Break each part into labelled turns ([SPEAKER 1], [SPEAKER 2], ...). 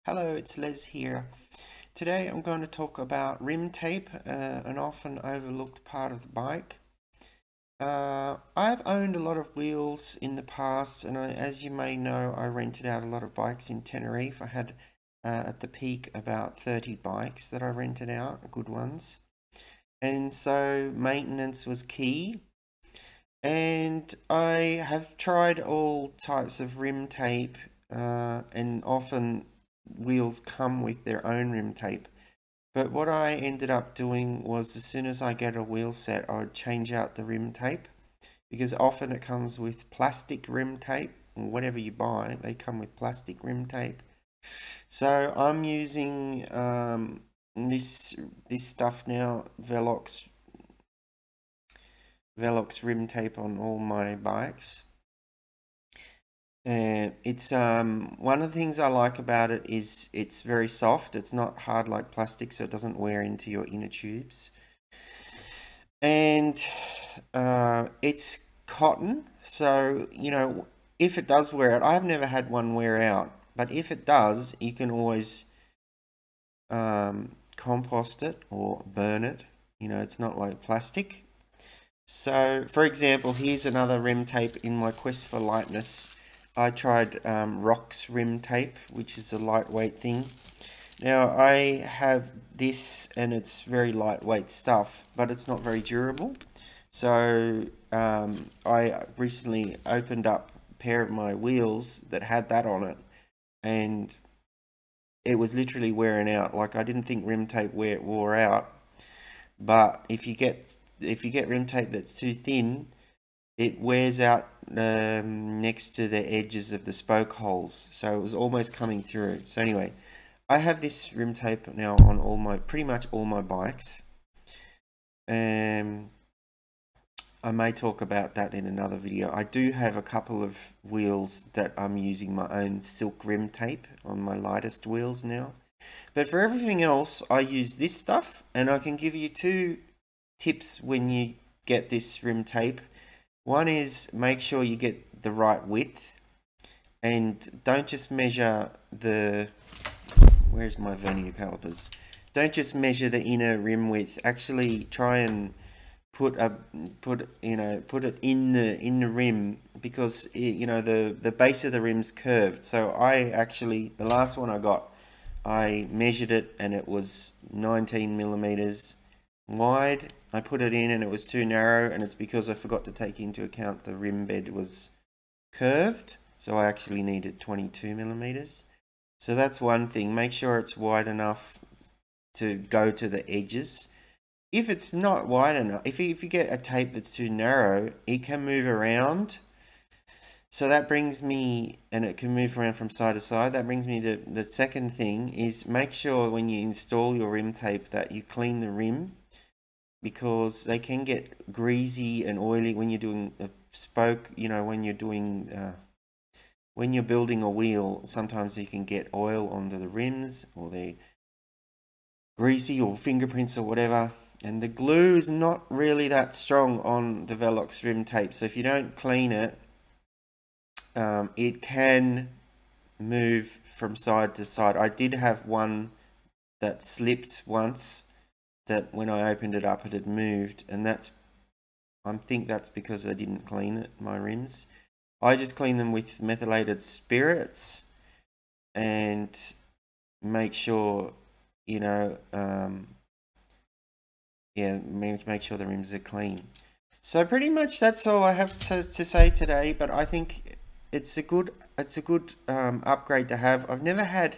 [SPEAKER 1] Hello, it's Les here. Today I'm going to talk about rim tape, an often overlooked part of the bike. I've owned a lot of wheels in the past, and as you may know, I rented out a lot of bikes in Tenerife. I had at the peak about 30 bikes that I rented out, good ones. And so maintenance was key. And I have tried all types of rim tape, and often wheels come with their own rim tape. But what I ended up doing was as soon as I get a wheel set, I would change out the rim tape because often it comes with plastic rim tape. Whatever you buy, they come with plastic rim tape. So I'm using this stuff now, Velox rim tape on all my bikes. It's one of the things I like about it is it's very soft. It's not hard like plastic, so it doesn't wear into your inner tubes. And it's cotton, so if it does wear out, I've never had one wear out, but if it does, you can always compost it or burn it. It's not like plastic. So, for example, here's another rim tape in my quest for lightness. I tried Rox rim tape, which is a lightweight thing. Now, I have this, and it's very lightweight stuff, but it's not very durable. So, I recently opened up a pair of my wheels that had that on it, and it was literally wearing out. Like, I didn't think rim tape wore out, but if you get rim tape that's too thin, it wears out next to the edges of the spoke holes, so it was almost coming through. So anyway, I have this rim tape now on pretty much all my bikes. I may talk about that in another video. I do have a couple of wheels that I'm using my own silk rim tape on my lightest wheels now. But for everything else, I use this stuff, and I can give you two tips when you get this rim tape. One is make sure you get the right width, and don't just measure where's my vernier calipers? Don't just measure the inner rim width. Actually try and put it in the rim, because the base of the rim's curved. So the last one I got, I measured it and it was 19 millimeters wide. I put it in and it was too narrow, and it's because I forgot to take into account the rim bed was curved, so I actually needed 22 millimeters. So that's one thing. Make sure it's wide enough to go to the edges. If it's not wide enough, if you get a tape that's too narrow, it can move around. So that brings me, and it can move around from side to side. That brings me to the second thing, is make sure when you install your rim tape that you clean the rim, because they can get greasy and oily when you're doing a spoke. When you're building a wheel, sometimes you can get oil onto the rims, or they're greasy, or fingerprints or whatever. And the glue is not really that strong on the Velox rim tape, so if you don't clean it, it can move from side to side. I did have one that slipped once, that when I opened it up it had moved, and I think that's because I didn't clean it, my rims. I just clean them with methylated spirits and make sure make sure the rims are clean. So pretty much that's all I have to say today, but I think it's a good upgrade to have. I've never had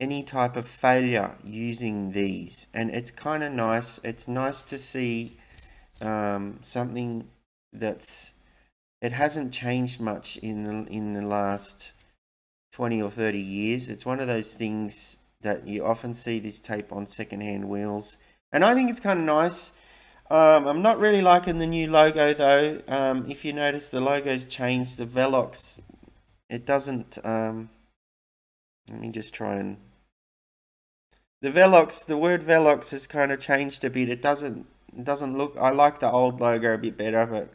[SPEAKER 1] any type of failure using these, and it's kind of nice. It's nice to see something it hasn't changed much in the last 20 or 30 years. It's one of those things that you often see this tape on secondhand wheels, and I think it's kind of nice. I'm not really liking the new logo though. If you notice, the logo's changed. The Velox, it doesn't. Let me just try and. The word Velox has kind of changed a bit. It doesn't look. I like the old logo a bit better, but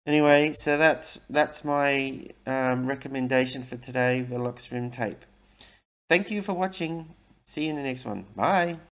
[SPEAKER 1] Anyway, so that's my recommendation for today, Velox rim tape. Thank you for watching. See you in the next one. Bye.